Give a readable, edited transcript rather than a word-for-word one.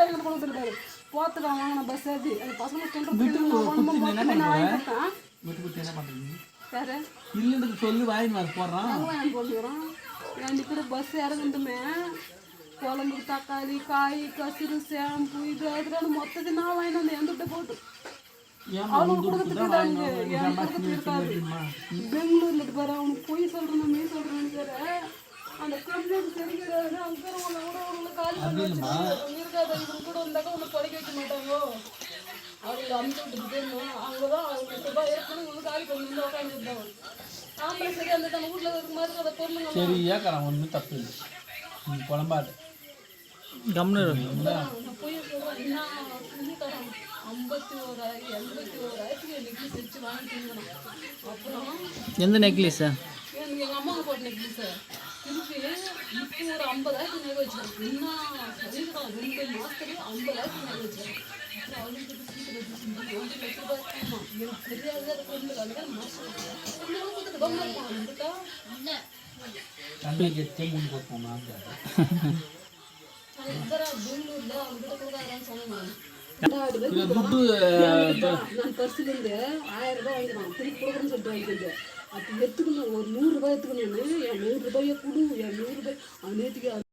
எங்கிட்ட கொண்டு வந்துருக்காரு போத்துட்டு வாங்கின பஸ் ஏறி அந்த பசங்க சொல்கிறேன் நான் வாங்கி கொடுத்தேன் என்ன பண்ணுறீங்க வேறு இல்லைன்னு சொல்லி வாங்கி அது போடுறான் வாங்கி போட்டுக்கிறோம் ரெண்டு கூட பஸ் இறங்குட்டுமே குழம்பு தக்காளி காய் கசுறு ஷாம்பு இது அதுல மொத்தத்தை நான் வாங்கிட்டு வந்து எந்த போட்டு அவனுக்கு கொடுத்துட்டு என் கொடுத்துட்டு இருக்காரு பெங்களூர்ல பாரு அவனுக்கு போய் சொல்றேன் மே சொல்றேன்னு பாரு அந்த கம்ப்ளைண்ட் தெரிகிறாரு அங்கே கூட அவங்களை காலி பண்ணி இருக்காது இவங்க கூட வந்தாக்கா உன்னை படிக்க வைக்க மாட்டாங்க அவங்க அமுச்சு விட்டுட்டு போயிடணும் அவங்கதான் அவங்க ரூபாய் ஏற்கனவே உங்களுக்கு காலி பண்ணி வந்து உட்காந்துருந்தாங்க ஆம்பளை சரி அந்த நம்ம வீட்டில் இருக்க மாதிரி அதை பொருளுங்க சரி ஏக்கறான் ஒன்றும் தப்பு இல்லை குழம்பாது கம்னு போய் சொல்கிறேன் என்ன துணிக்காரன் 51,000 நெக்லஸ் வச்சு வாங்கிட்டு அப்புறம் எந்த நெக்லஸ் எங்கள் அம்மாவுக்கு போட்ட நெக்லஸ் திருப்பி இப்போ ஒரு 50,000 நகை வச்சுருக்கேன் என்ன சொல்லியிருக்கான் 2 மாதத்துலேயே 50,000 நகை வச்சுருக்கேன் அப்புறம் அவங்களுக்கு சீக்கிரம் 2 லட்ச ரூபாய் எனக்கு தெரியாத இருக்கிறதுக்காக மாதம் இருக்கா இல்லை தம்பிக்கு மூணு போட்டுமா பெங்களூர்ல அவங்ககிட்ட கொடுக்காதான்னு சொன்னேன் நான் பர்சுலேருந்து 1000 ரூபாய் வாங்கிக்கலாம் திருப்பி கொடுக்குறேன்னு சொல்லிட்டு வாங்கிட்டு அப்போ எடுத்துக்கணும் ஒரு 100 ரூபாய் எடுத்துக்கணும் என் 100 ரூபாயை கொடு என் 100 ரூபாய் நேற்றுக்கு